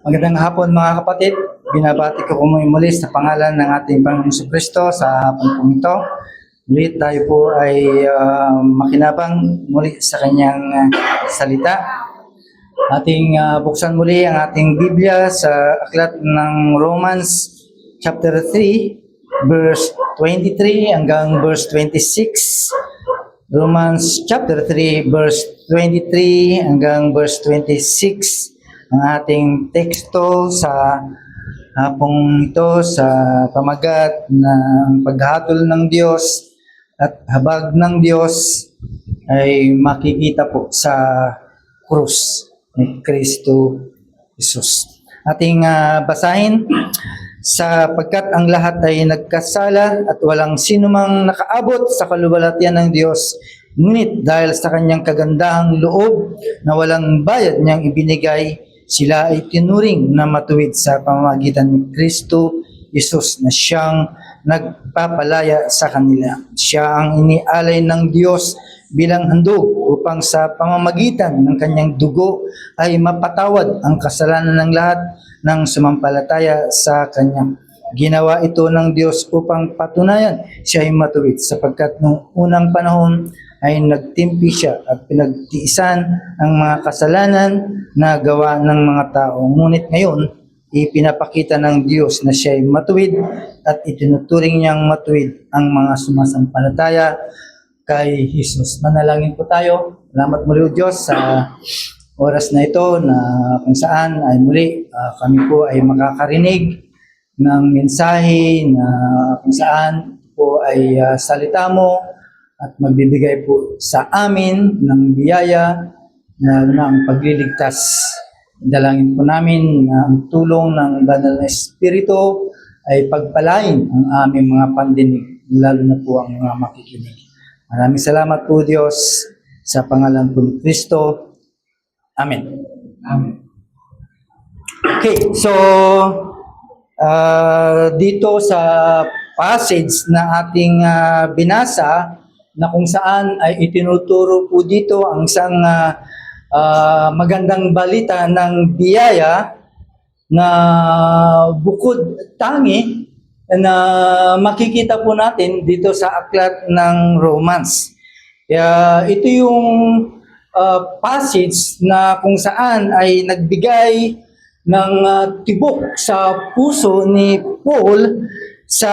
Magandang hapon mga kapatid. Binabati ko muli sa pangalan ng ating Panginoong Jesucristo sa hapon pong ito. Muli tayo po ay makinabang muli sa kanyang salita. Ating buksan muli ang ating Biblia sa aklat ng Romans chapter 3 verse 23 hanggang verse 26. Romans chapter 3 verse 23 hanggang verse 26 ang ating teksto sa hapong ito sa pamagat ng paghatol ng Diyos at habag ng Diyos ay makikita po sa krus ni Kristo Jesus. Ating basahin, sapagkat ang lahat ay nagkasala at walang sinumang nakaabot sa kaluwalhatian ng Diyos, ngunit dahil sa kanyang kagandahang loob na walang bayad niyang ibinigay, sila ay tinuring na matuwid sa pamamagitan ni Kristo Jesus na siyang nagpapalaya sa kanila. Siya ang inialay ng Diyos bilang handog upang sa pamamagitan ng kanyang dugo ay mapatawad ang kasalanan ng lahat ng sumampalataya sa kanya. Ginawa ito ng Diyos upang patunayan siya ay matuwid, sapagkat noong unang panahon ay nagtimpi siya at pinagtiisan ang mga kasalanan na gawa ng mga tao. Ngunit ngayon, ipinapakita ng Diyos na siya ay matuwid at itinuturing niyang matuwid ang mga sumasampalataya kay Jesus. Manalangin po tayo. Salamat muli o Diyos sa oras na ito na kung saan ay muli kami po ay makakarinig ng mensahe na kung saan po ay salita mo at magbibigay po sa amin ng biyaya na ang pagliligtas. Dalangin po namin na ang tulong ng Banal na Espiritu ay pagpalain ang aming mga pandinig, lalo na po ang mga makikinig. Maraming salamat po Diyos sa pangalan po ni Kristo. Amen. Amen. Okay, so dito sa passage na ating binasa, na kung saan ay itinuturo po dito ang isang magandang balita ng biyaya na bukod tangi na makikita po natin dito sa aklat ng Romans. Kaya ito yung passage na kung saan ay nagbigay ng tibok sa puso ni Paul sa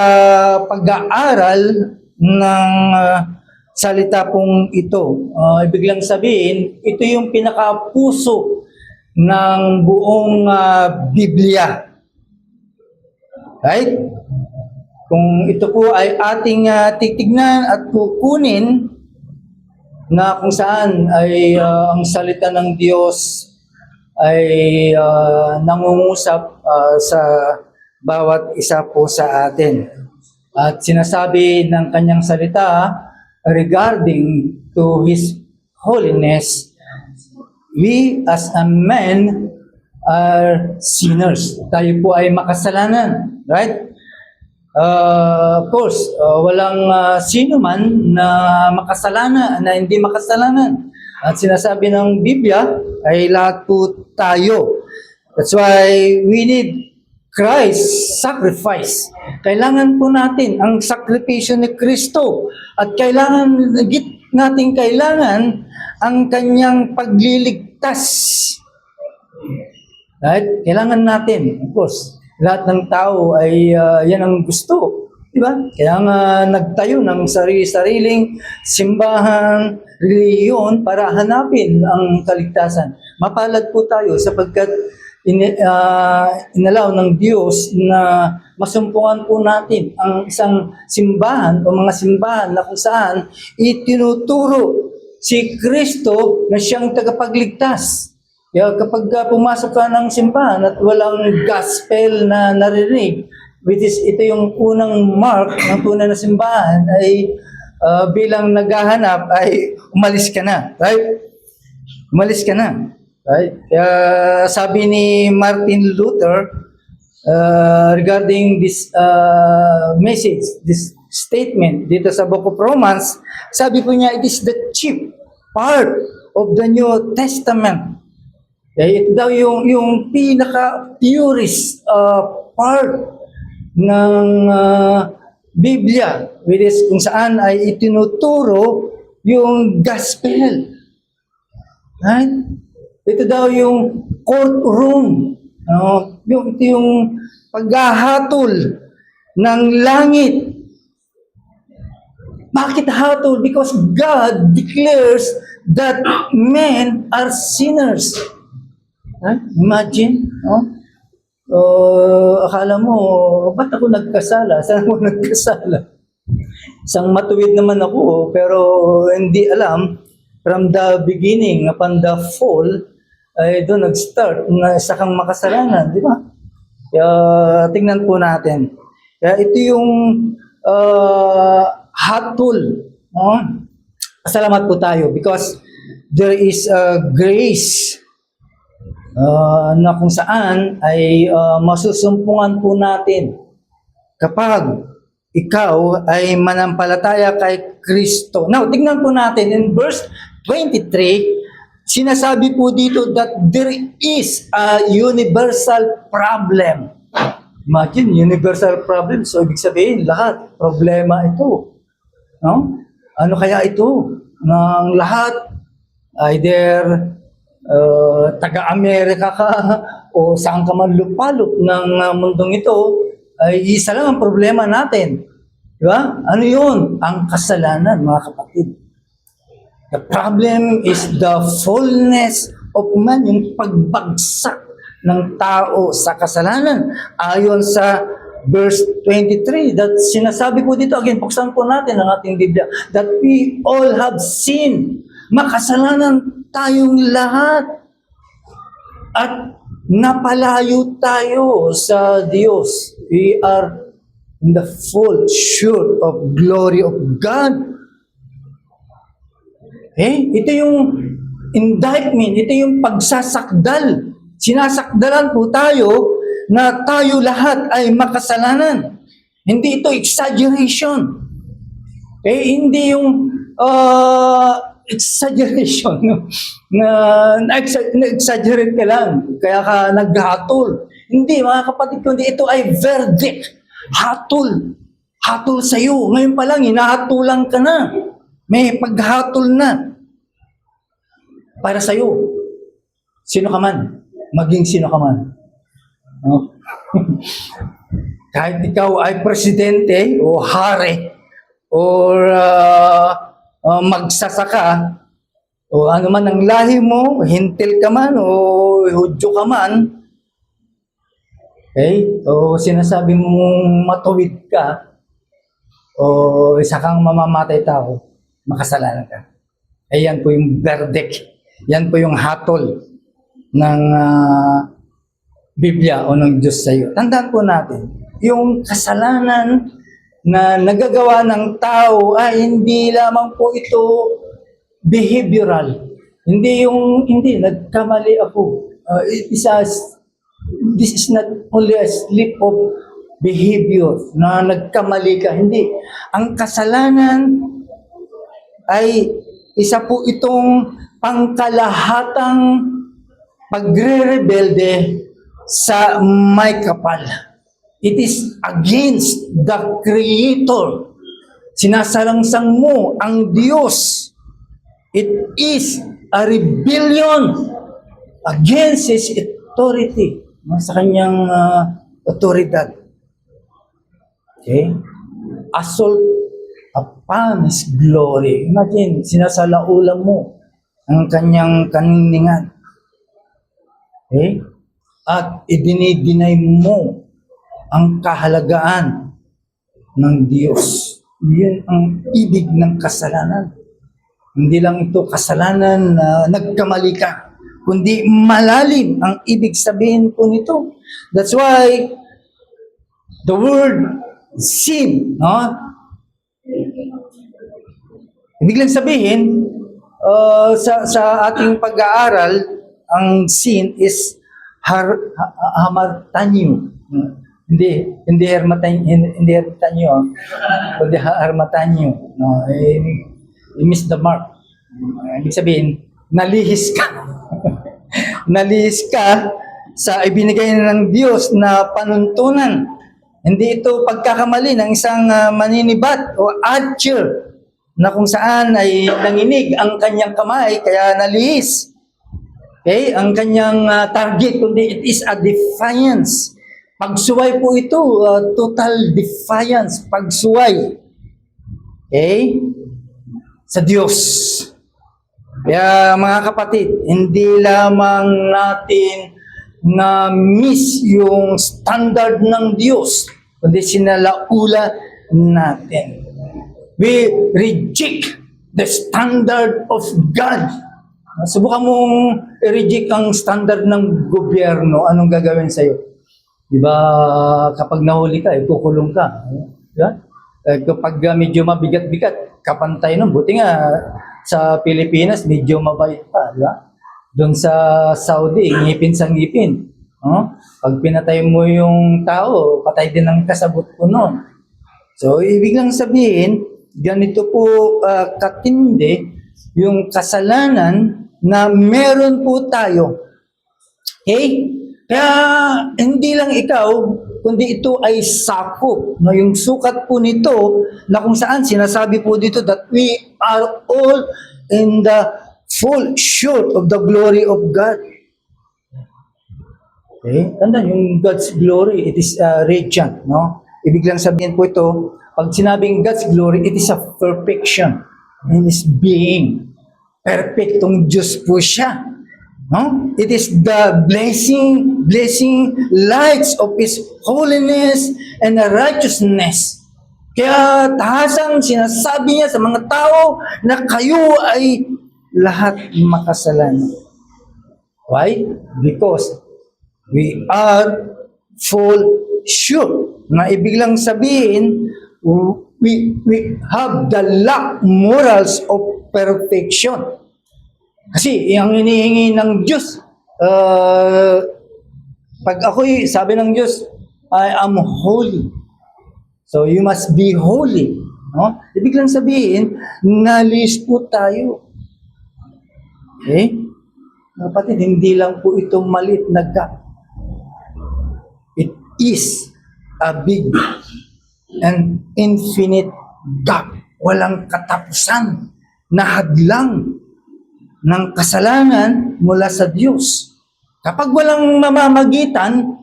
pag-aaral ng salita pong ito. Ibig lang sabihin, ito yung pinakapuso ng buong Biblia. Right? Kung ito po ay ating titignan at kukunin na kung saan ay ang salita ng Diyos ay nangungusap sa bawat isa po sa atin. At sinasabi ng kanyang salita regarding to His holiness, we as a man are sinners. Tayo po ay makasalanan, right? Of course, walang sino man na makasalanan, na hindi makasalanan. At sinasabi ng Biblia ay lahat po tayo. That's why we need Christ's sacrifice. Kailangan po natin ang sakripisyo ni Kristo at kailangan ang kanyang pagliligtas. Right? Kailangan natin, of course, lahat ng tao ay yan ang gusto. Diba? Kaya nga nagtayo ng sarili-sariling simbahan, reliyon para hanapin ang kaligtasan. Mapalad po tayo sapagkat inalaw ng Diyos na masumpungan po natin ang isang simbahan o mga simbahan na kung saan itinuturo si Kristo na siyang tagapagligtas. Kaya kapag pumasok ka ng simbahan at walang gospel na narinig, which is ito yung unang mark ng tunay na simbahan, ay bilang naghahanap ay umalis ka na. Right? Umalis ka na. Right? Kaya sabi ni Martin Luther regarding this message, this statement dito sa Book of Romans, sabi po niya, it is the chief part of the New Testament. Ito daw yung pinaka-purest part ng Biblia, which is kung saan ay itinuturo yung gospel. Right? Ito daw yung courtroom. Ito yung paghahatol ng langit. Bakit hatol? Because God declares that men are sinners. Huh? Imagine, akala mo, ba't ako nagkasala? Saan ako nagkasala? Isang matuwid naman ako, pero hindi alam, from the beginning, upon the fall, ay doon nag-start na isa kang makasalanan, di ba? Kaya tingnan po natin. Kaya ito yung hatol. Salamat po tayo because there is a grace na kung saan ay masusumpungan po natin kapag ikaw ay manampalataya kay Kristo. Now, tignan po natin in verse 23, sinasabi po dito that there is a universal problem. Imagine, universal problem. So, ibig sabihin, lahat, problema ito. No? Ano kaya ito? Ng lahat, either taga-Amerika ka o saan ka man lupalop ng mundong ito, ay isa lang ang problema natin. Di ba? Ano yun? Ang kasalanan, mga kapatid. The problem is the fullness of man, yung pagbagsak ng tao sa kasalanan. Ayon sa verse 23, that sinasabi po dito, again, buksan po natin ang ating Biblia, that we all have sinned. Makasalanan tayong lahat. At napalayo tayo sa Diyos. We are in the full sure of glory of God. Ito yung indictment, ito yung pagsasakdal. Sinasakdalan po tayo na tayo lahat ay makasalanan. Hindi ito exaggeration. Hindi yung exaggeration na-exaggerate ka lang kaya ka naghatol. Hindi, mga kapatid, kundi ito ay verdict. Hatol sa iyo. Ngayon pa lang, hinahatulan ka na. May paghatol na para sa iyo. Sino ka man, maging sino ka man. Kahit ikaw ay presidente o hari or magsasaka o ano man ang lahi mo, hintil ka man o Hudyo ka man, o sinasabi mong matuwid ka o isa kang mamamatay tao, makasalanan ka. Yan po yung verdict. Yan po yung hatol ng Biblia o ng Diyos sa iyo. Tandaan po natin, yung kasalanan na nagagawa ng tao ay hindi lamang po ito behavioral. Hindi nagkamali ako. This is not only a slip of behavior na nagkamali ka. Hindi. Ang kasalanan ay isa po itong pangkalahatang pagre-rebelde sa may kapal. It is against the Creator. Sinasalangsang mo ang Diyos. It is a rebellion against His authority. Sa kanyang otoridad. Assault upon His glory. Imagine, sinasalaulan mo ang kanyang kaninningan. At idinidinay mo ang kahalagaan ng Diyos. Yun ang ibig ng kasalanan. Hindi lang ito kasalanan na nagkamali ka, kundi malalim ang ibig sabihin po nito. That's why the word sin, ibig lang sabihin, sa ating pag-aaral, ang sin is hamartanyo. Hindi hermatanyo, kundi harmatanyo. You miss the mark. Ibig sabihin, nalihis ka. nalihis ka sa ibinigay ng Diyos na panuntunan. Hindi ito pagkakamali ng isang maninibat o archer na kung saan ay nanginig ang kanyang kamay kaya nalihis. Okay? Ang kanyang target, kundi it is a defiance. Pagsuway po ito, total defiance, pagsuway. Okay? Sa Diyos. Kaya mga kapatid, hindi lamang natin na miss yung standard ng Diyos, kundi sinalaula natin. We reject the standard of God. Subukan mong i-reject ang standard ng gobyerno, anong gagawin sa'yo? Diba, kapag nahuli ka, kukulong ka. Diba? Kapag medyo mabigat-bigat, kapantay nun. Buti nga, sa Pilipinas, medyo mabait pa. Diba? Doon sa Saudi, ngipin sa ngipin. Pag pinatay mo yung tao, patay din ang kasabot ko nun. So, ibig lang sabihin, ganito po katindi yung kasalanan na meron po tayo. Okay? Kaya hindi lang ikaw, kundi ito ay sakop. No, yung sukat po nito na kung saan sinasabi po dito that we are all in the fall short of the glory of God. Okay? Tandaan, yung God's glory, it is radiant. No? Ibig lang sabihin po ito, pag sinabing God's glory, it is a perfection in His being. Perfectong Diyos po siya. No? It is the blessing lights of His holiness and righteousness. Kaya tahasang sinasabi niya sa mga tao na kayo ay lahat makasalanan. Why? Because we are full sure. Na ibig lang sabihin, we have the lack morals of perfection. Kasi ang hinihingi ng Diyos, pag ako'y, sabi ng Diyos, I am holy. So you must be holy. No? Ibig lang sabihin, nalis po tayo. Okay? Kapatid, hindi lang po ito maliit na gap. It is a big and infinite gap. Walang katapusan na hadlang ng kasalanan mula sa Diyos. Kapag walang mamamagitan,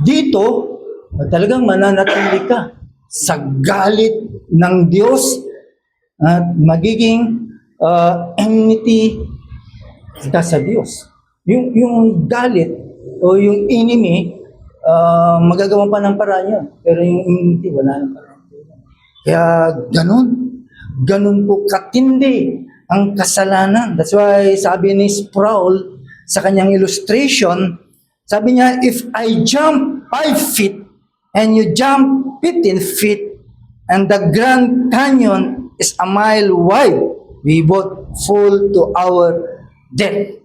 dito, talagang mananatili ka sa galit ng Diyos at magiging enmity ka sa Diyos. Yung galit o yung enemy, magagawa pa ng paraan yun. Pero yung enmity, wala ng paraan. Kaya ganun po katindi ang kasalanan. That's why sabi ni Sproul sa kanyang illustration, sabi niya, if I jump 5 feet and you jump 15 feet and the Grand Canyon is a mile wide, we both fall to our death.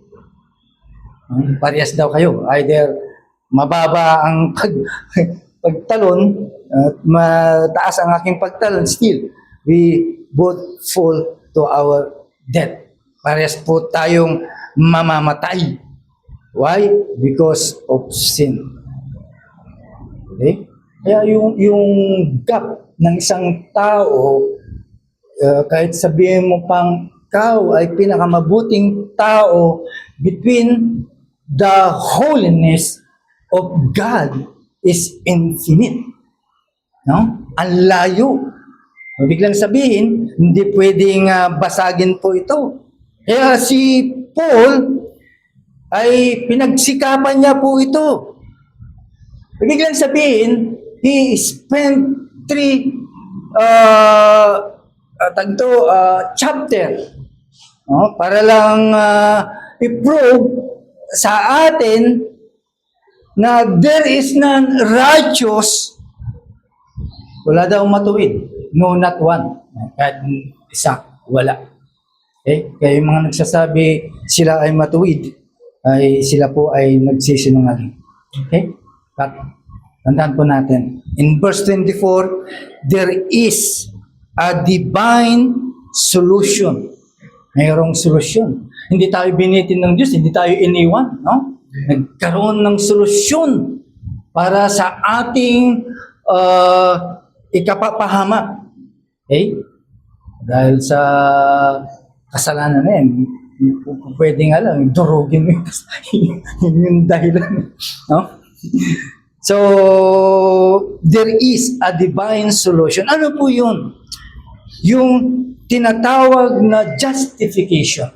Parehas daw kayo. Either mababa ang pagtalon at mataas ang aking pagtalon, still, we both fall to our death. Parehas po tayong mamamatay. Why? Because of sin. Okay? Kaya yung gap ng isang tao, kahit sabihin mo pang ikaw ay pinakamabuting tao, between the holiness of God is infinite. No? Ang layo. Ibig lang sabihin, hindi pwedeng basagin po ito. Kaya si Paul ay pinagsikapan niya po ito. Ibig lang sabihin, he spent 3 chapter, no? Para lang i-prove sa atin na there is none righteous. Wala daw matuwid. No, not one. Kahit isa, wala. Okay? Kaya yung mga nagsasabi sila ay matuwid, ay sila po ay nagsisinungaling. Okay? But, tandaan po natin. In verse 24, there is a divine solution. Mayroong solusyon. Hindi tayo binitin ng Diyos, hindi tayo iniwan, no? Nagkaroon ng solusyon para sa ating ikapapahamak. Okay? Dahil sa kasalanan na yan, pwede nga lang, durugin mo yung dahilan. No? So, there is a divine solution. Ano po yun? Yung tinatawag na justification.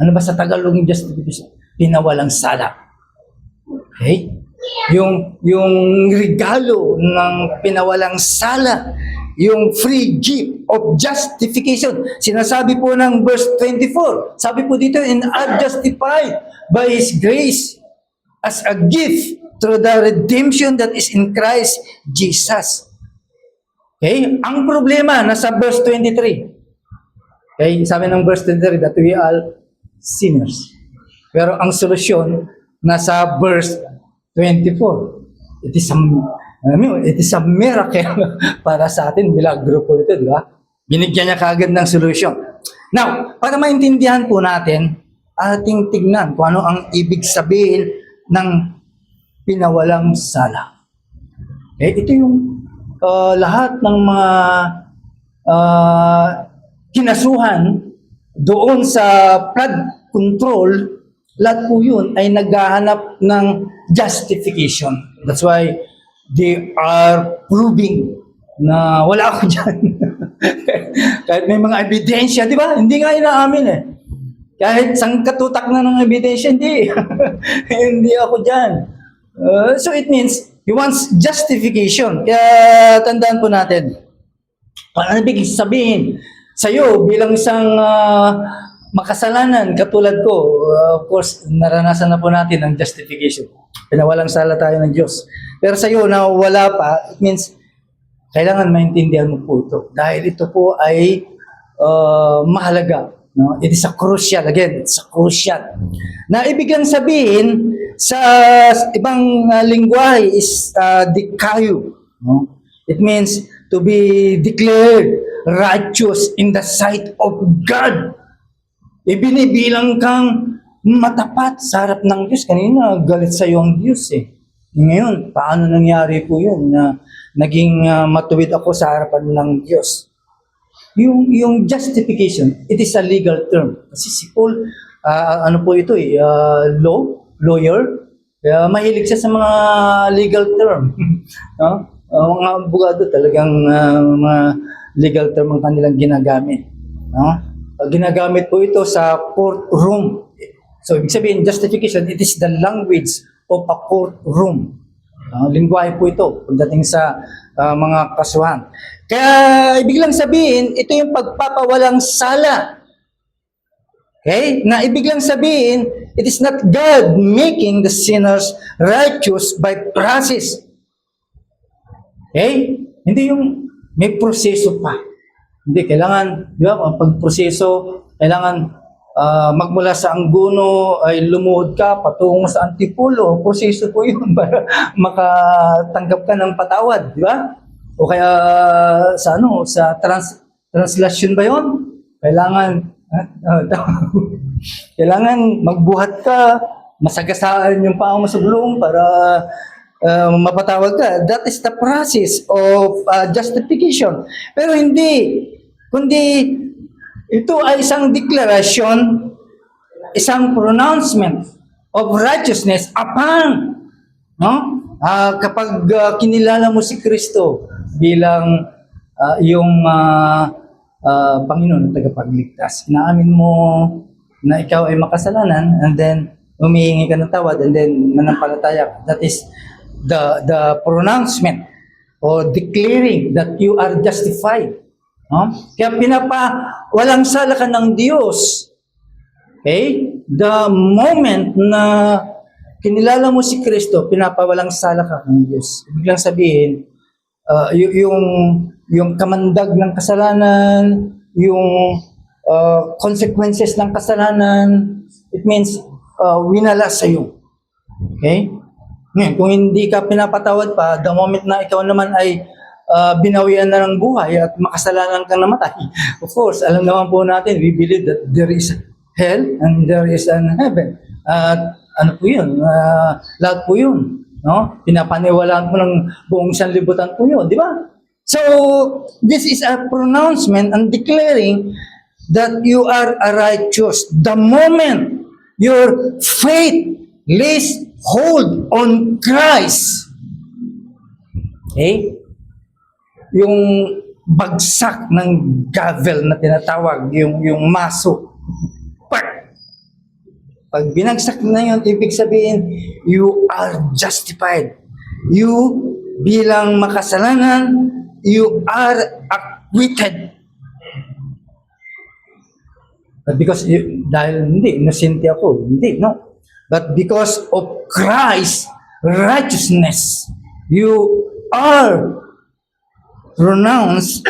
Ano ba sa Tagalog yung justification? Pinawalang sala. Okay? Yung regalo ng pinawalang sala, yung free gift of justification. Sinasabi po ng verse 24. Sabi po dito, and are justified by His grace as a gift through the redemption that is in Christ Jesus. Okay? Ang problema, nasa verse 23. Okay? Sabi ng verse 23 that we are sinners. Pero ang solusyon, nasa verse 24. It is a miracle para sa atin. Milagro po ito, di ba? Binigyan niya kaagad ng solusyon. Now, para maintindihan po natin, ating tignan kung ano ang ibig sabihin ng pinawalang sala. Ito yung lahat ng mga kinasuhan doon sa flood control, lahat po yun ay naghahanap ng justification. That's why they are proving na wala ako dyan. Kahit may mga ebidensya, di ba? Hindi nga inaamin eh. Kahit sangkatutak na ng ebidensya, hindi. Hindi ako dyan. So it means, he wants justification. Kaya tandaan po natin, ano ibig sabihin sa'yo bilang isang makasalanan katulad ko, of course, naranasan na po natin ang justification. Pinawalang sala tayo ng Diyos. Pero sa'yo na wala pa, it means, kailangan maintindihan mo po ito. Dahil ito po ay mahalaga. No? It is a crucial, again, it's a crucial. Na ibigang sabihin, sa ibang lingwahe is dikayo. No? It means to be declared righteous in the sight of God. Ibinibilang kang matapat sa harap ng Diyos. Kanina, galit sa iyo ang Diyos eh. Ngayon, paano nangyari po yun na naging matuwid ako sa harapan ng Diyos? Yung justification, it is a legal term. Kasi si Paul, ano po ito eh, lawyer. Kaya mahilig siya sa mga legal term. No? Mga abogado talagang mga legal term ang kanilang ginagamit. No? Ginagamit po ito sa courtroom. So, ibig sabihin, justification, it is the language of a courtroom. Lingwahe po ito pagdating sa mga kasuhan. Kaya, ibig lang sabihin, ito yung pagpapawalang sala. Okay? Na ibig lang sabihin, it is not God making the sinners righteous by process. Okay? Hindi yung may proseso pa. Hindi, kailangan, di ba, ang pagproseso, kailangan magmula sa Angguno ay lumuhod ka patungo sa Antipulo. Proseso po yun para makatanggap ka ng patawad, di ba? O kaya sa translation ba yun? Kailangan magbuhat ka, masagasaan yung paa mo sa gulong para mapatawag ka. That is the process of justification. Pero hindi, kundi ito ay isang deklarasyon, isang pronouncement of righteousness upon, no? Kapag kinilala mo si Kristo bilang yung Panginoon na tagapagligtas. Inaamin mo na ikaw ay makasalanan and then humihingi ka ng tawad and then manampalataya. That is the pronouncement or declaring that you are justified. No? Kaya walang sala ka ng Diyos. Okay? The moment na kinilala mo si Kristo, pinapawalang sala ka ng Diyos. Ibig lang sabihin, yung kamandag ng kasalanan, yung consequences ng kasalanan, it means winala sa iyo. Okay? Ngayon, kung hindi ka pinapatawad pa, the moment na ikaw naman ay binawian na ng buhay at makasalanan kang namatay, of course, alam naman po natin, we believe that there is hell and there is an heaven. At ano po yun? Lahat po yun. No? Pinapaniwalaan po ng buong sanlibutan po yun. Di ba? So, this is a pronouncement and declaring that you are a righteous. The moment your faith lays hold on Christ, okay? Yung bagsak ng gavel na tinatawag, yung maso. Pag binagsak na yun, ibig sabihin, you are justified. You, bilang makasalanan, you are acquitted. But because, dahil hindi, innocent ako, hindi, no. But because of Christ's righteousness, you are pronounced,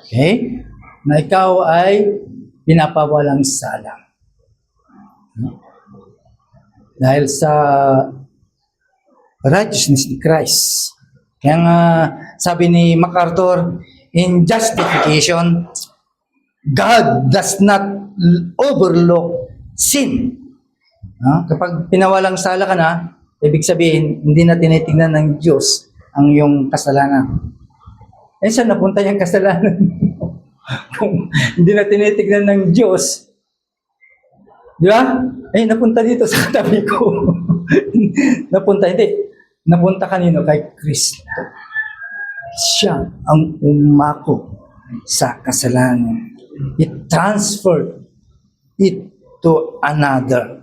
okay, na ikaw ay pinapawalang sala. Dahil sa righteousness ni Christ. Kaya nga, sabi ni MacArthur, in justification, God does not overlook sin. Kapag pinawalang sala ka na, ibig sabihin, hindi na tinitingnan ng Diyos ang iyong kasalanan. Eh, saan napunta yung kasalanan? Kung hindi na tinitignan ng Diyos, di ba? Eh, napunta dito sa tabi ko. Napunta kanino? Kay Kristo. Siya ang umako sa kasalanan. It transferred it to another.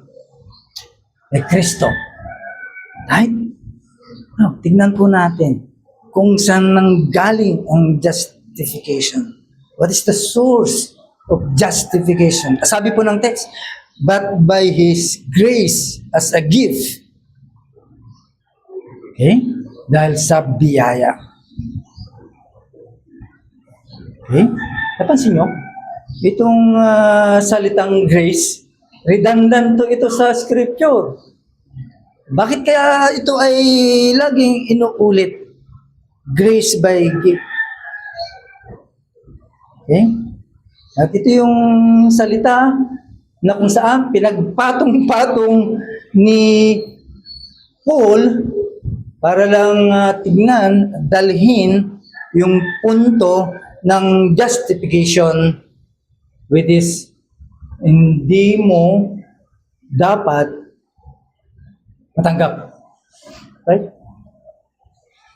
Kay Kristo. Right? No, tignan po natin kung saan nanggaling ang justification. What is the source of justification? Sabi po ng text, but by His grace as a gift. Okay? Dahil sa biyaya. Okay? Napansin nyo? Itong salitang grace, redundant to ito sa scripture. Bakit kaya ito ay laging inuulit? Grace by gift. Okay? At ito yung salita na kung saan pinagpatong-patong ni Paul para lang tignan, dalhin yung punto ng justification, which is hindi mo dapat matanggap. Right?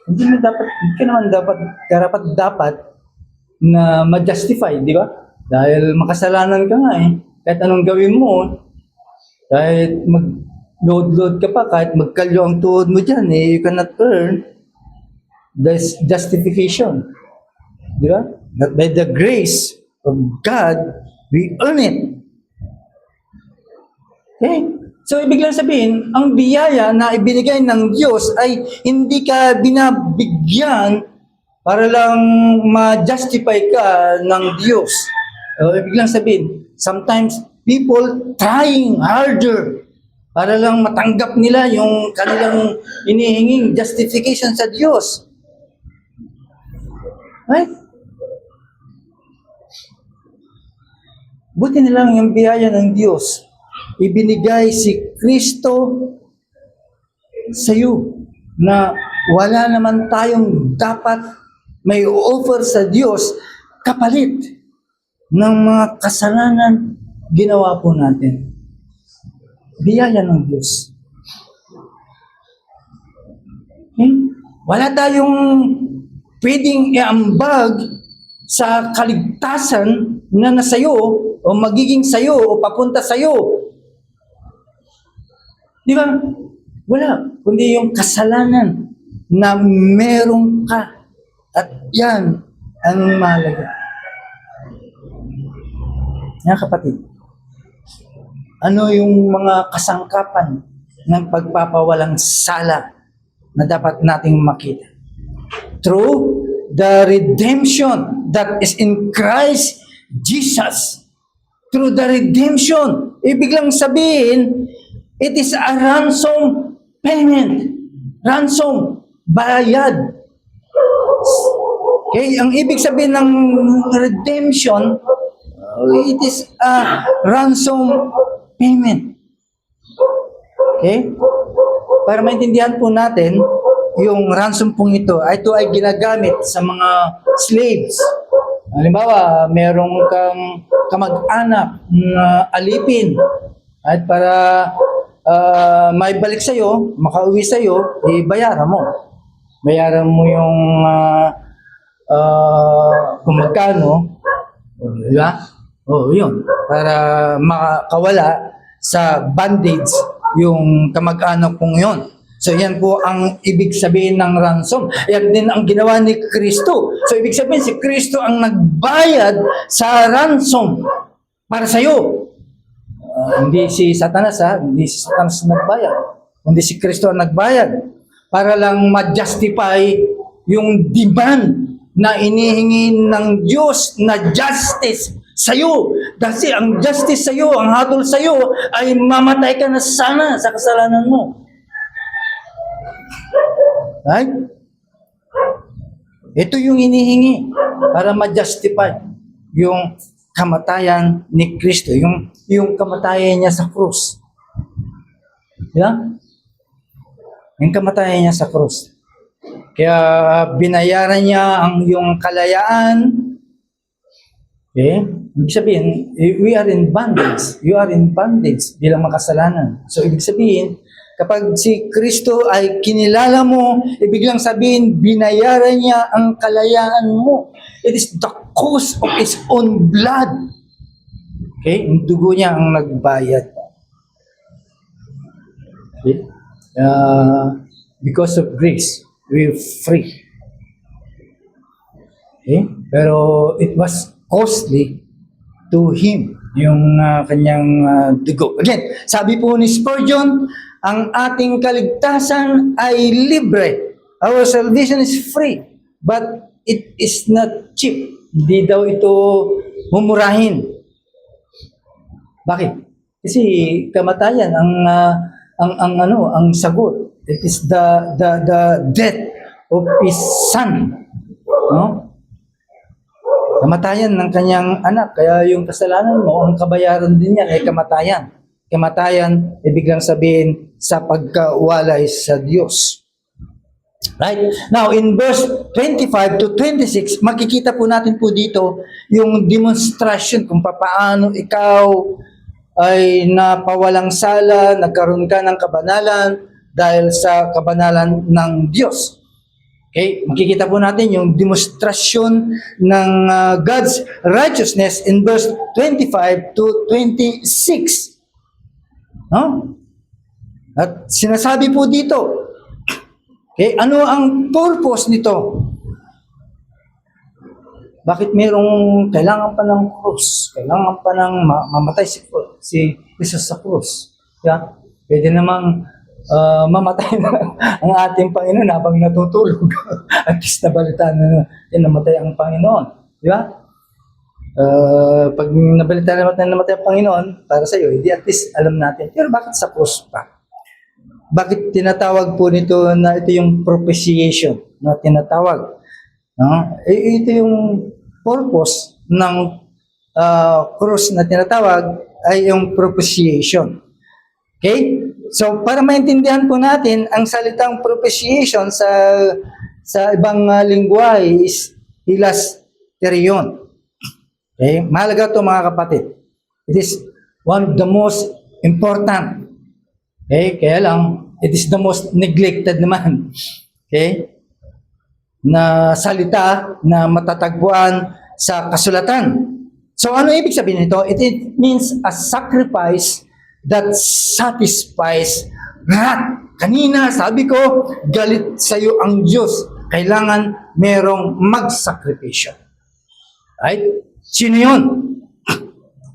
Hindi ka naman dapat na ma-justify, di ba? Dahil makasalanan ka nga eh. Kahit anong gawin mo, kahit mag-load ka pa, kahit magkalyo ang tuhod mo dyan, eh, you cannot earn this justification. Di ba? That by the grace of God, we earn it. Okay? So, ibig lang sabihin, ang biyaya na ibinigay ng Diyos ay hindi ka binabigyan para lang ma-justify ka ng Diyos. Ibig lang sabihin, sometimes people trying harder para lang matanggap nila yung kanilang inihinging justification sa Diyos. Right? Buti na lang yung biyaya ng Diyos. Ibinigay si Kristo sa iyo na wala naman tayong dapat may offer sa Diyos kapalit ng mga kasalanan ginawa po natin. Biyaya ng Diyos. Okay? Wala tayong pwedeng iambag sa kaligtasan na nasayo o magiging sayo o papunta sayo. Di ba? Wala. Kundi yung kasalanan na meron ka. At yan ang mahalaga. Yan kapatid. Ano yung mga kasangkapan ng pagpapawalang sala na dapat nating makita? Through the redemption that is in Christ Jesus. Through the redemption. Ibig lang sabihin, it is a ransom payment. Ransom. Bayad. Okay? Ang ibig sabihin ng redemption, It is a ransom payment. Okay? Para maintindihan po natin, yung ransom pong ito ay ginagamit sa mga slaves. Halimbawa, merong kang kamag-anak na alipin at para may balik sa'yo, makauwi sa'yo, bayaran mo. Bayaran mo yung kung magkano, di ba? Yun. Para makawala sa bondage yung kamag-anak kong yun. So yan po ang ibig sabihin ng ransom. Yan din ang ginawa ni Kristo. So ibig sabihin si Kristo ang nagbayad sa ransom para sa iyo. Hindi si Satanas hindi si Satanas nagbayad. Hindi si Kristo ang nagbayad para lang ma-justify yung demand na inihingi ng Diyos na justice sa iyo. Kasi ang justice sa iyo, ang hatol sa iyo ay mamatay ka na sana sa kasalanan mo. Right? Ito yung inihingi para ma-justify yung kamatayan ni Kristo, yung kamatayan niya sa krus. Yeah? Yung kamatayan niya sa krus. Kaya binayaran niya ang yung kalayaan. Okay? Ibig sabihin, we are in bondage. You are in bondage bilang makasalanan. So ibig sabihin, kapag si Kristo ay kinilala mo, ibig lang sabihin, binayaran niya ang kalayaan mo. It is the cost of His own blood. Okay? Yung dugo niya ang nagbayad. Okay? Because of grace, we're free. Okay? Pero it was costly to Him, yung kanyang dugo. Again, sabi po ni Spurgeon, ang ating kaligtasan ay libre. Our salvation is free, but it is not cheap. Hindi daw ito mumurahin. Bakit? Kasi kamatayan ang sagot. It is the death of His Son. No? Kamatayan ng kanyang anak. Kaya yung kasalanan mo, ang kabayaran din yan ay kamatayan. Kamatayan, ibig lang sabihin, sa pagkawalay sa Diyos. Right? Now, in verse 25 to 26, makikita po natin po dito yung demonstration kung paano ikaw ay napawalang sala, nagkaroon ka ng kabanalan dahil sa kabanalan ng Diyos. Okay? Makikita po natin yung demonstrasyon ng God's righteousness in verse 25 to 26. No? At sinasabi po dito, okay, ano ang purpose nito? Bakit mayroong kailangan pa ng krus? Kailangan pa ng mamatay si Jesus sa krus? Yeah? Pwede namang mamatay na ang ating Panginoon habang natutulog. At least nabalitaan na namatay ang Panginoon. Di ba? Pag nabalitaan na namatay ang Panginoon, para sa iyo, hindi at least alam natin. Pero bakit sa krus pa? Bakit tinatawag po nito na ito yung propitiation na tinatawag? Ito yung purpose ng cross na tinatawag ay yung propitiation. Okay? So, para maintindihan po natin, ang salitang propitiation sa ibang lingwahe is hilasterion. Okay? Mahalaga ito mga kapatid. It is one of the most important. Okay? Kaya lang, it is the most neglected naman. Okay? Na salita na matatagpuan sa kasulatan. So ano ibig sabihin nito? It means a sacrifice that satisfies wrath. Kanina sabi ko, galit sa iyo ang Diyos. Kailangan merong magsakripisyo. Right? Sino yun?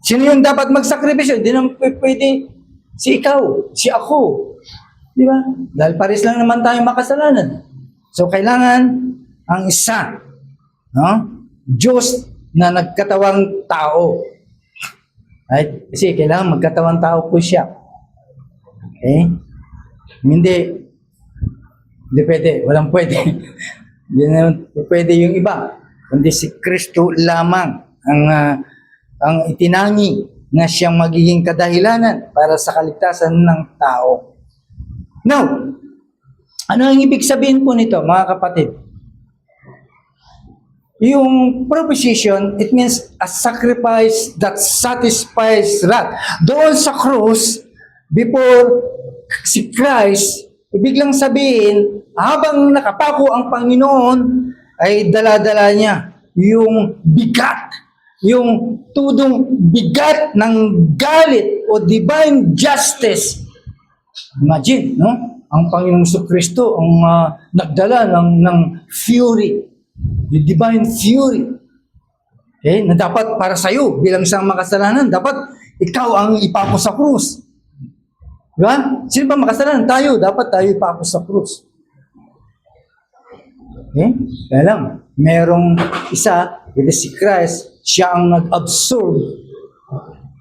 Sino yun dapat magsakripisyo? Hindi naman pwede si ikaw, si ako. Di ba? Dahil pares lang naman tayong makasalanan. So kailangan ang isa, no? Diyos na nagkatawang tao. Right? Kasi kailangan magkatawang tao po siya. Okay? Hindi pwede. Walang pwede. Hindi naman pwede yung iba. Kundi si Kristo lamang ang ang itinangi na siyang magiging kadahilanan para sa kaligtasan ng tao. Now, ano ang ibig sabihin po nito, mga kapatid? Yung proposition, it means a sacrifice that satisfies wrath. Doon sa cross, before si Christ, ibig lang sabihin, habang nakapako ang Panginoon, ay dala-dala niya yung bigat, yung tudong bigat ng galit o divine justice. Imagine, no? Ang Panginoong Kristo ang nagdala ng fury, yung divine fury. Okay? Na dapat para sa iyo bilang isang makasalanan, dapat ikaw ang ipako sa krus. Diba? Sino ba makasalanan? Tayo. Dapat tayo ipako sa krus. Okay? Kaya lang, merong isa, ito si Christ, siya ang nag-absorb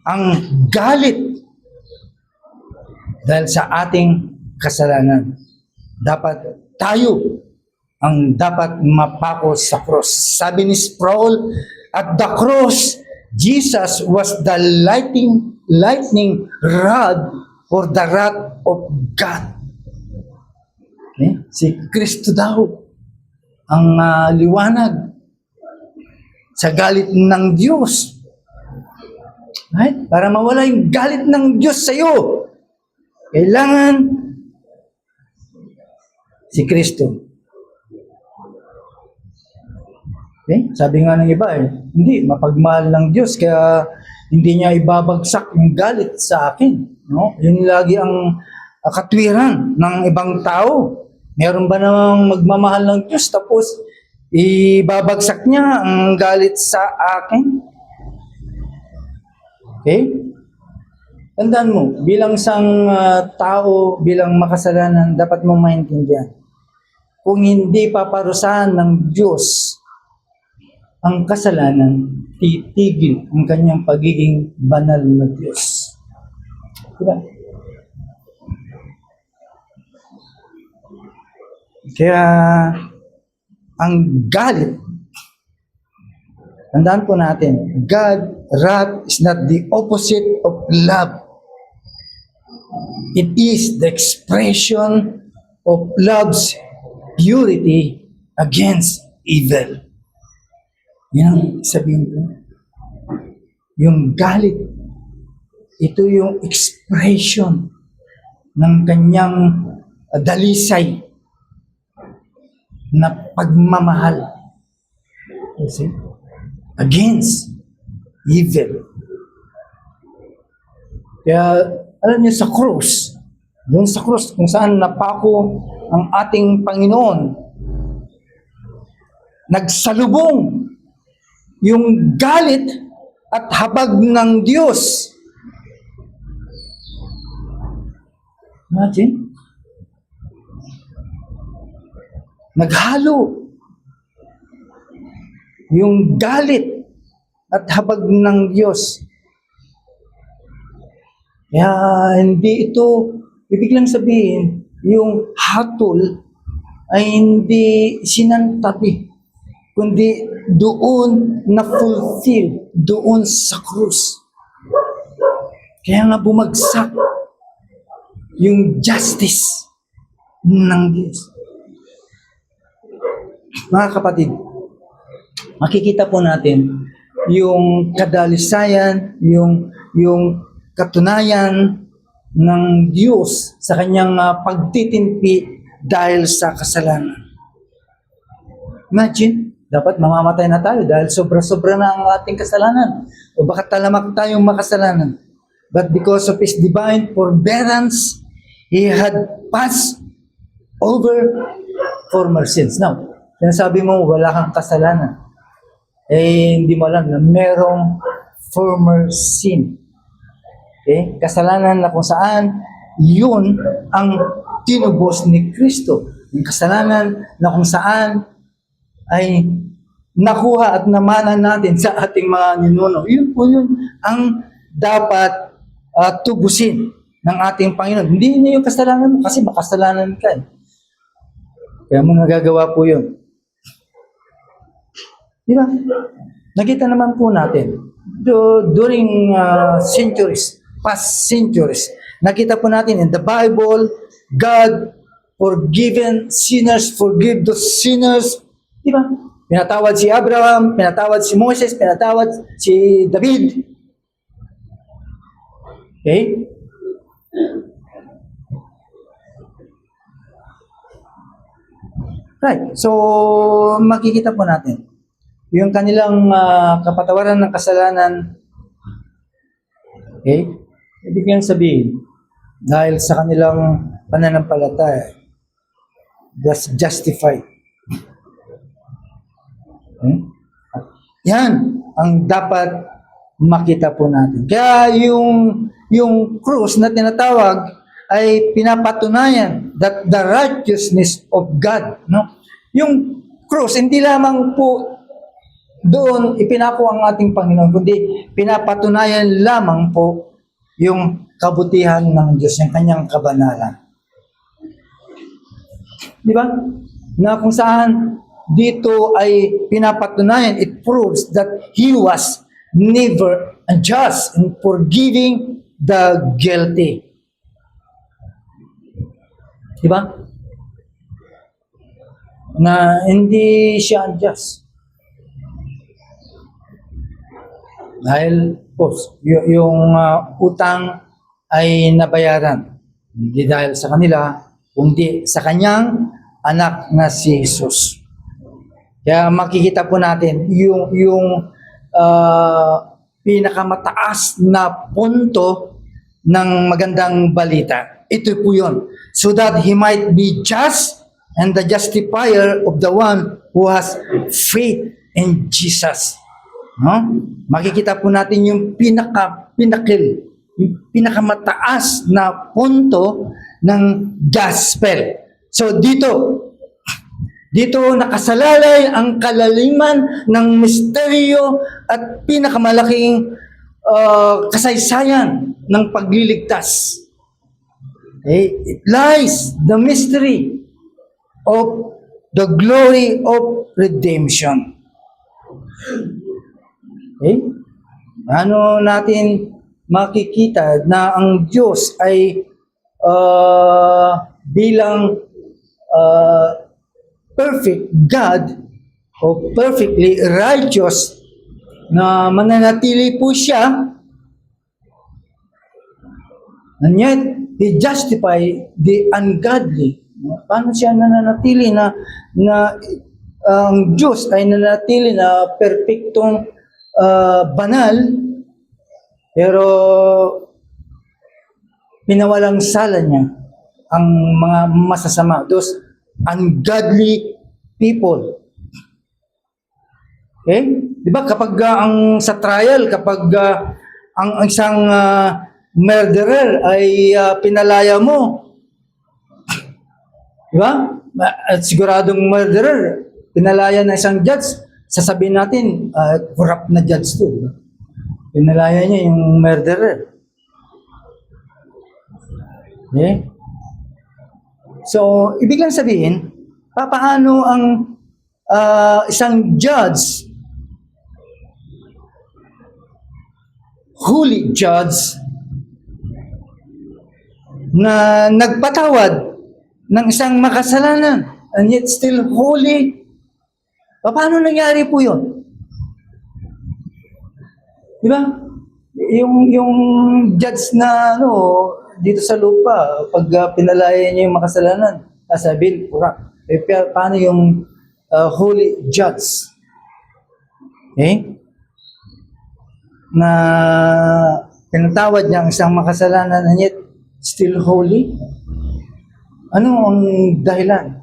ang galit dahil sa ating kasalanan. Dapat tayo ang dapat mapako sa cross. Sabi ni Sproul, at the cross, Jesus was the lightning rod for the wrath of God. Okay? Si Kristo daw ang liwanag sa galit ng Diyos. Right? Para mawala yung galit ng Diyos sa iyo, kailangan si Kristo. Okay? Sabi nga ng iba, hindi, mapagmahal ng Diyos, kaya hindi niya ibabagsak yung galit sa akin. No? Yun lagi ang katwiran ng ibang tao. Meron ba namang magmamahal ng Diyos tapos ibabagsak niya ang galit sa akin? Okay? Tandaan mo, bilang isang tao, bilang makasalanan, dapat mong maintindihan. Kung hindi paparusahan ng Diyos ang kasalanan, titigil ang kanyang pagiging banal na Diyos. Diba? Kaya, ang galit, tandaan po natin, God, wrath is not the opposite of love. It is the expression of love's purity against evil. Yan ang sabihin ko. Yung galit, ito yung expression ng kanyang dalisay na pagmamahal. You see? Against evil. Kaya, alam niyo, sa cross, doon sa cross, kung saan napako ang ating Panginoon, nagsalubong yung galit at habag ng Diyos. Imagine. Naghalo yung galit at habag ng Diyos. Kaya hindi ito, ibig lang sabihin, yung hatol ay hindi sinantabi, kundi doon na fulfill, doon sa krus. Kaya nga bumagsak yung justice ng Diyos. Mga kapatid, makikita po natin yung kadalisayan, yung katunayan ng Diyos sa kanyang pagtitimpi dahil sa kasalanan. Imagine, dapat mamamatay na tayo dahil sobra-sobra na ang ating kasalanan. O baka talamak tayong makasalanan. But because of His divine forbearance, He had passed over former sins. Now, sinasabi mo, wala kang kasalanan. Hindi mo alam na merong former sin. Okay? Kasalanan na kung saan, yun ang tinubos ni Kristo. Yung kasalanan na kung saan ay nakuha at namana natin sa ating mga ninuno. Yun po yun ang dapat tubusin ng ating Panginoon. Hindi niya yung kasalanan mo kasi makasalanan ka. Kaya mo nagagawa po yun. Diba? Nakita naman po natin during centuries, past centuries, nakita po natin in the Bible, God forgive those sinners. Di ba? Pinatawad si Abraham, pinatawad si Moses, pinatawad si David. Okay? Right. So, makikita po natin yung kanilang kapatawaran ng kasalanan. Okay? Ibig kong sabihin, dahil sa kanilang pananampalataya, that's justified. Okay? Yan ang dapat makita po natin. Kaya yung krus na tinatawag ay pinapatunayan that the righteousness of God. No? Yung krus, hindi lamang po doon ipinako ang ating Panginoon, kundi pinapatunayan lamang po yung kabutihan ng Diyos, yung kanyang kabanalan. Di ba? Na kung saan dito ay pinapatunayan, it proves that He was never unjust in forgiving the guilty. Di ba? Na hindi siya unjust. Dahil, post, yung utang ay nabayaran. Hindi dahil sa kanila, kundi sa kanyang anak na si Jesus. Kaya makikita po natin yung pinakamataas na punto ng magandang balita. Ito po yun. So that He might be just and the justifier of the one who has faith in Jesus. No? Makikita po natin yung pinakil, yung pinakamataas na punto ng gospel. So dito nakasalalay ang kalaliman ng misteryo at pinakamalaking kasaysayan ng pagliligtas. Okay? It lies the mystery of the glory of redemption. Okay? Ano natin makikita na ang Diyos ay bilang perfect God o perfectly righteous na mananatili po siya, and yet He justify the ungodly. Paano siya nananatili na ang Diyos ay nananatili na perpektong banal, pero pinawalang sala niya ang mga masasama, those ungodly people. Okay? Di ba kapag sa trial, kapag ang isang murderer ay pinalaya mo, di ba? At siguradong murderer, pinalaya na isang judge, sasabihin natin, corrupt na judge to. Pinalaya niya yung murderer. Okay? So, ibig lang sabihin, paano ang isang judge, holy judge, na nagpatawad ng isang makasalanan, and yet still holy. Paano nangyari po yun? Di ba? Yung judge na dito sa lupa, pag pinalaya niya yung makasalanan, sasabihin, corrupt. Paano yung holy judge? Okay? Na pinatawad niya ang isang makasalanan, and yet still holy? Ano ang dahilan?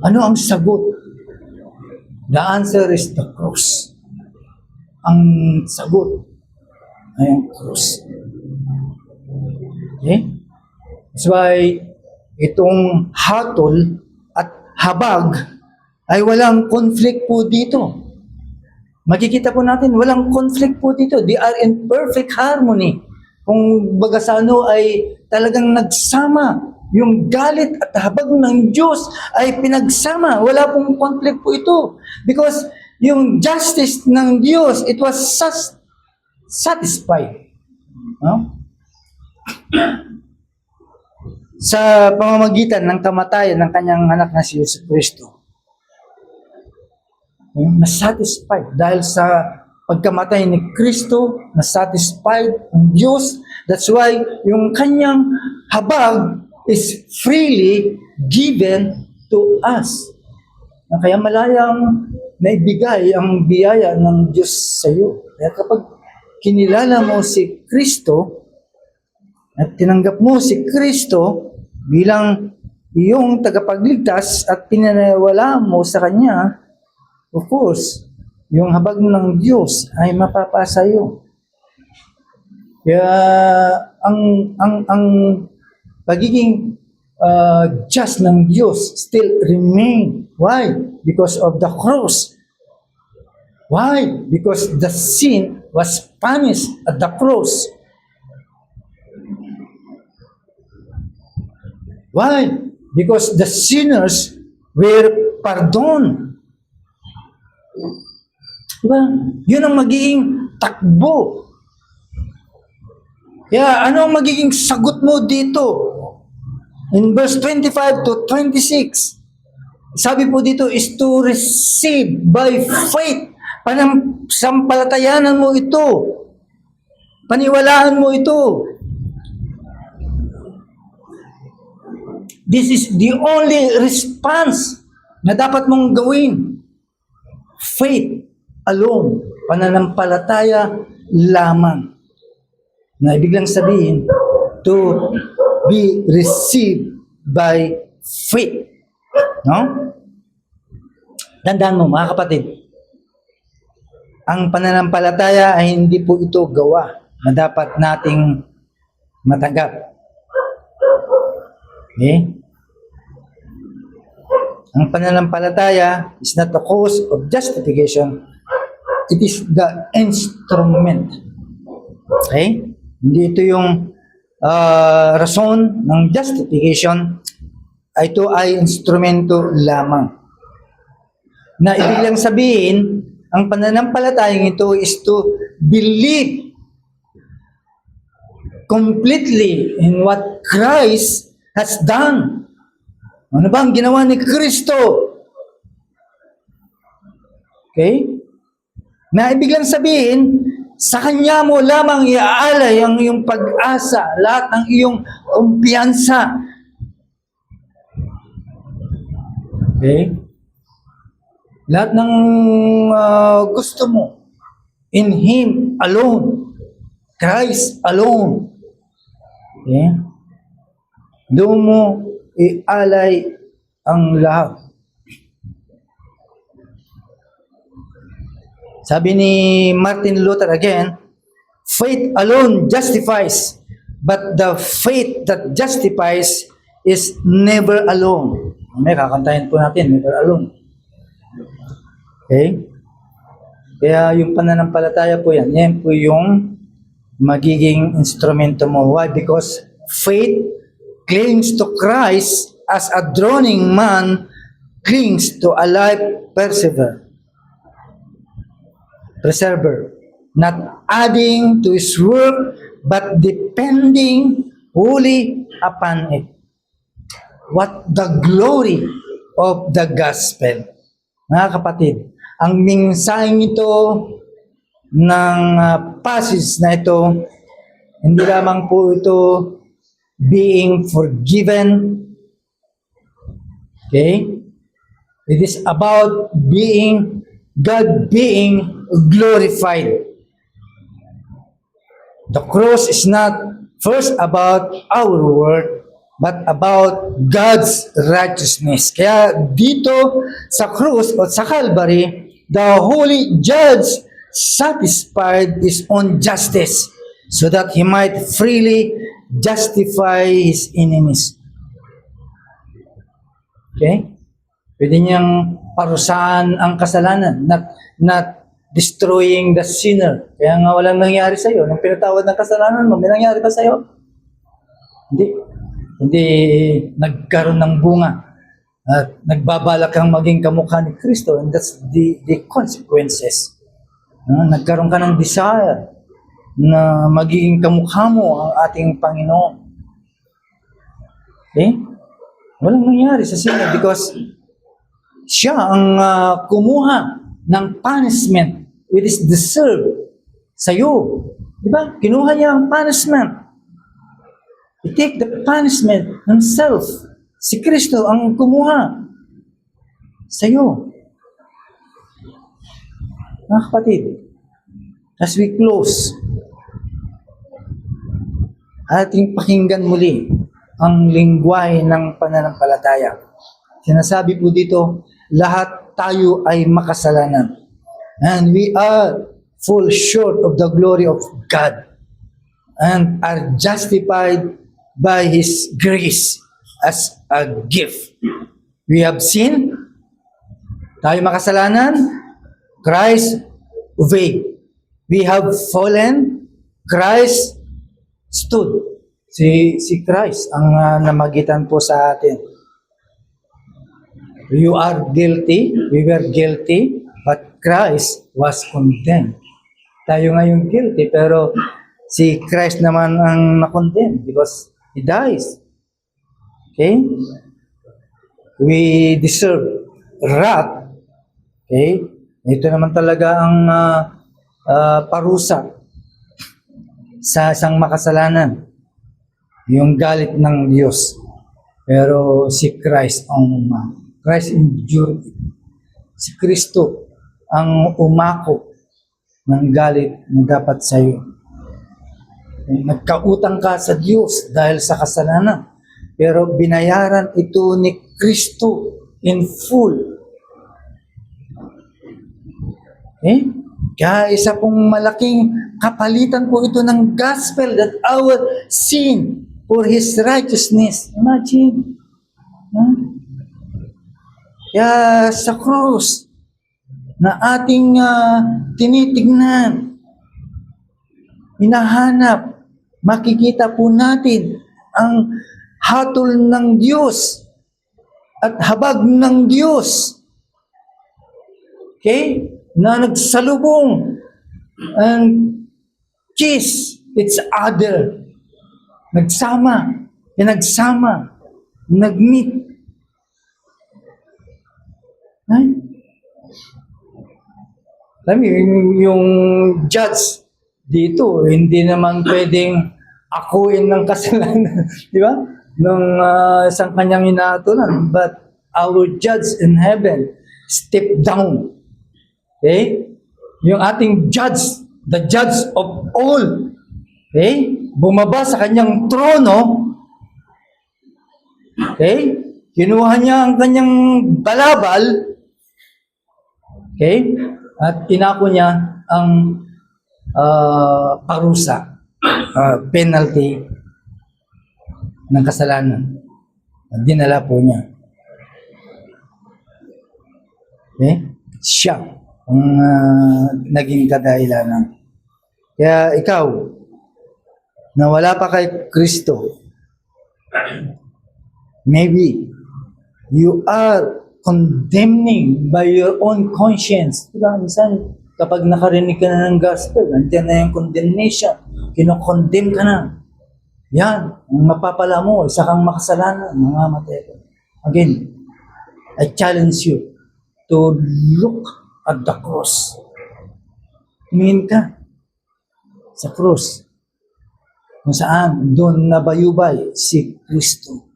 Ano ang sagot? The answer is the cross. Ang sagot ay ang cross. Okay? That's why itong hatol at habag ay walang conflict po dito. Makikita po natin, walang conflict po dito. They are in perfect harmony. Kung baga sa ay talagang nagsama. Yung galit at habag ng Diyos ay pinagsama. Wala pong conflict po ito. Because yung justice ng Diyos, it was satisfied. No? Sa pamamagitan ng kamatayan ng kanyang anak na si Yesu Cristo. Na-satisfied dahil sa pagkamatay ni Kristo, na-satisfied ang Diyos. That's why yung kanyang habag is freely given to us. Na kaya malayang naibigay ang biyaya ng Diyos sa iyo. Kaya kapag kinilala mo si Kristo at tinanggap mo si Kristo bilang iyong tagapagligtas at pinaniniwala mo sa Kanya, of course, yung habag ng Diyos ay mapapasa iyo. Kaya ang pagiging just ng Diyos still remain. Why? Because of the cross. Why? Because the sin was punished at the cross. Why? Because the sinners were pardoned. Diba? Yun ang magiging takbo. Kaya ano ang magiging sagot mo dito? In verse 25 to 26, sabi po dito is to receive by faith. Sampalatayanan mo ito. Paniwalaan mo ito. This is the only response na dapat mong gawin. Faith alone. Pananampalataya lamang. Na ibig lang sabihin, to be received by faith. No? Tandaan mo, mga kapatid, ang pananampalataya ay hindi po ito gawa na dapat nating matanggap. Okay? Ang pananampalataya is not the cause of justification. It is the instrument. Okay? Hindi ito yung rason ng justification. Ito ay instrumento lamang. Na ibig lang sabihin, ang pananampalatayang ito is to believe completely in what Christ has done. Ano ba ang ginawa ni Kristo? Okay? Na ibig lang sabihin, sa Kanya mo lamang iaalay ang iyong pag-asa, lahat ng iyong kumpiyansa. Okay? Lahat ng gusto mo, in Him alone. Christ alone. Okay? Doon mo ialay ang lahat. Sabi ni Martin Luther again, faith alone justifies, but the faith that justifies is never alone. May kakantahin po natin, never alone. Okay? Kaya yung pananampalataya po yan, yan po yung magiging instrumento mo. Why? Because faith clings to Christ as a drowning man clings to a life preserver, not adding to his work, but depending wholly upon it. What the glory of the gospel. Mga kapatid, ang mensaheng ito ng passage na ito, hindi lamang po ito being forgiven. Okay? It is about God being glorified. The cross is not first about our work, but about God's righteousness. Kaya dito sa krus o sa Calvary, the Holy Judge satisfied His own justice so that He might freely justify His enemies. Okay? Pwede niyang parusahan ang kasalanan, not destroying the sinner. Kaya nga walang nangyari sa iyo. Nung pinatawad ng kasalanan mo, may nangyari ba sa iyo? Hindi nagkaroon ng bunga. At nagbabalak kang maging kamukha ni Kristo, and that's the consequences. Nagkaroon ka ng desire na magiging kamukha mo ang ating Panginoon. Okay? Walang nangyari sa Sinai because siya ang kumuha ng punishment which is deserved sa iyo. Di ba? Kinuha niya ang punishment. He take the punishment himself. Si Kristo ang kumuha sa iyo. Mga kapatid, as we close, ating pakinggan muli ang lingwahe ng pananampalataya. Sinasabi po dito, lahat tayo ay makasalanan. And we are fall short of the glory of God and are justified by His grace as a gift. We have sinned, tayo makasalanan, Christ obeyed. We have fallen, Christ stood. Si Christ ang namagitan po sa atin. You are guilty, we were guilty, but Christ was condemned. Tayo ngayon guilty, pero si Christ naman ang na-condemn because He dies. Okay? We deserve wrath. Okay? Ito naman talaga ang parusa sa isang makasalanan. Yung galit ng Diyos. Pero si Christ ang Christ endured. Si Kristo ang umako ng galit na dapat sa iyo. Nagkautang ka sa Diyos dahil sa kasalanan. Pero binayaran ito ni Kristo in full. Kaya isa pong malaking kapalitan po ito ng gospel that our sin for His righteousness. Imagine. Kaya sa cross na ating tinitignan, hinahanap, makikita po natin ang hatol ng Diyos at habag ng Diyos. Okay? Na nagsalubong and kiss each other. Nagsama, pinagsama, nag-meet. Alam mo, yung judge dito, hindi naman pwedeng akuin ng kasalanan, di ba? Nung isang kanyang inaatunan. But our judge in heaven stepped down. Okay? Yung ating judge, the judge of all, okay? Bumaba sa kanyang trono, okay? Kinuha niya ang kanyang balabal, okay? At inako niya ang parusa, penalty ng kasalanan. At dinala po niya. Okay? Siya ang naging kadahilanan. Kaya ikaw, na wala pa kay Kristo, maybe you are condemning by your own conscience. Diba? Minsan, kapag nakarinig ka na ng gospel, nandiyan na yung condemnation. Kinokondemn ka na. Yan, ang mapapala mo, isa kang makasalanan, mamamatay ka. Again, I challenge you to look at the cross. Tumingin ka sa cross. Kung saan, doon nabayubay si Kristo.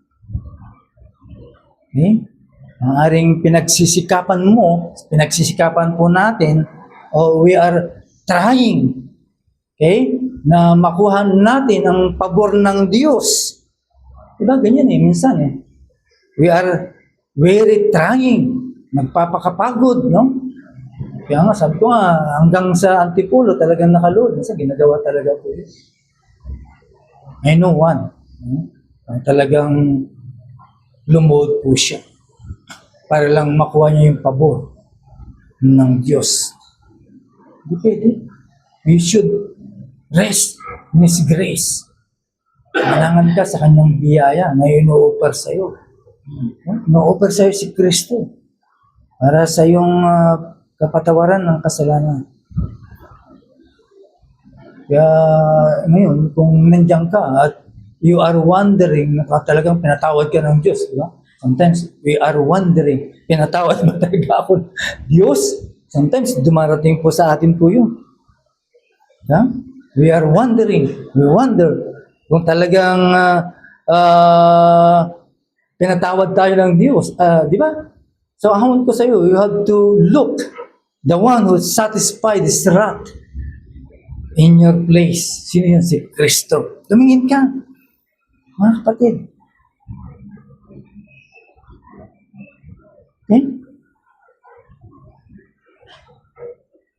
Okay? Ang aring pinagsisikapan mo, pinagsisikapan po natin, we are trying, okay, na makuha natin ang pabor ng Diyos. Diba? Ganyan minsan We are very trying. Nagpapakapagod, no? Kaya nga, sabi ko nga, hanggang sa Antipulo talagang nakalood. Minsan, ginagawa talaga po yun. I know one. Talagang lumuhod po siya para lang makuha niya yung pabor ng Diyos. Hindi pwede. We should rest in His grace. Kailangan ka sa kanyang biyaya na ino-offer sa iyo. Na-offer sa'yo si Kristo para sa iyong kapatawaran ng kasalanan. Kaya ngayon, kung nandiyan ka at you are wondering, talagang pinatawad ka ng Diyos, di ba? Sometimes we are wondering, pinatawad ba talaga ako ng Diyos? Sometimes dumarating po sa atin po yun. Yeah? We are wondering, we wonder kung talagang pinatawad tayo ng Diyos. Di ba? So, ahon ko sa iyo, you have to look the one who satisfied this wrath in your place. Sino yun? Si Kristo. Tumingin ka, mga kapatid. Okay?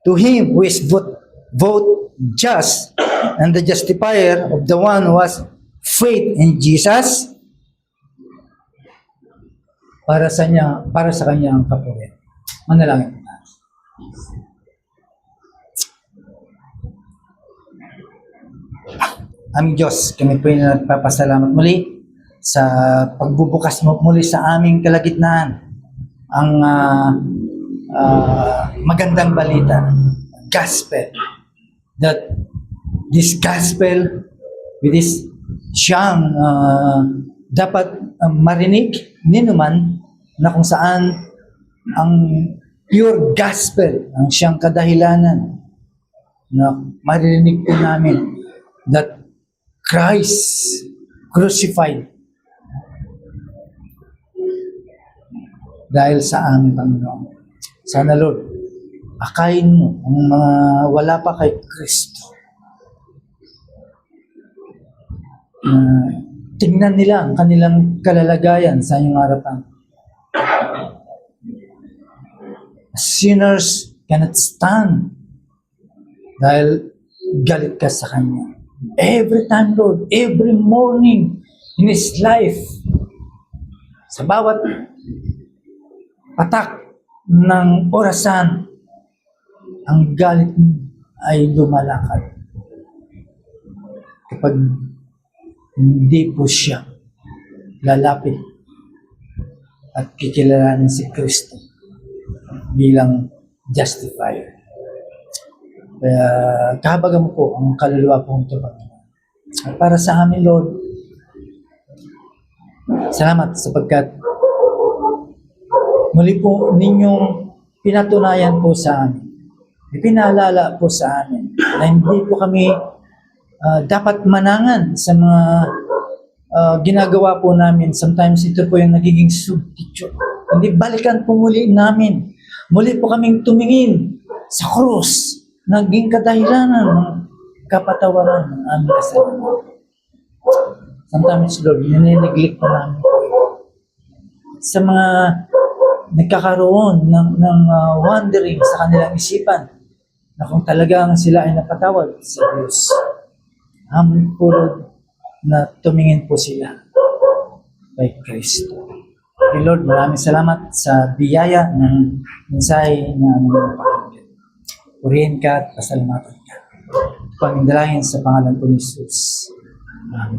To him who is both just and the justifier of the one who has faith in Jesus, para sa kanya ang kapurihan. Manalangin. Aming Diyos, kami po ay nagpapasalamat muli sa pagbubukas mo muli sa aming kalagitnaan ang magandang balita, gospel, that this gospel with this siyang dapat marinig ninuman na kung saan ang pure gospel ang siyang kadahilanan na maririnig po namin that Christ crucified dahil sa aming Panginoon. Sana Lord, akayin mo ang mga wala pa kay Kristo. Tingnan nila ang kanilang kalalagayan sa iyong harapan. Sinners cannot stand dahil galit ka sa Kanya. Every time, Lord, every morning in His life, sa bawat patak ng orasan, ang galit mo ay lumalakad. Kapag hindi po siya lalapit at kikilalanin si Kristo bilang justifier. Kaya kahabagan mo po ang kaluluwa po ito, Panginoon. At para sa amin, Lord, salamat sapagkat muli po ninyong pinatunayan po sa amin, ipinaalala po sa amin na hindi po kami dapat manangan sa mga ginagawa po namin. Sometimes ito po yung nagiging substitute. Hindi, balikan po muli namin. Muli po kaming tumingin sa krus, naging kadahilanan ng kapatawaran ng aming kasalanan. Sometimes, Lord, ninineglect po namin po sa mga nagkakaroon ng wondering sa kanilang isipan na kung talagang sila ay napatawad sa Diyos. Amin po, Lord, na tumingin po sila kay Kristo. Okay, Lord, maraming salamat sa biyaya ng mensahe na aming napakinggan. Purihin ka at pasalamatan ka. Pamindalangin sa pangalan po ni Jesus. Amen.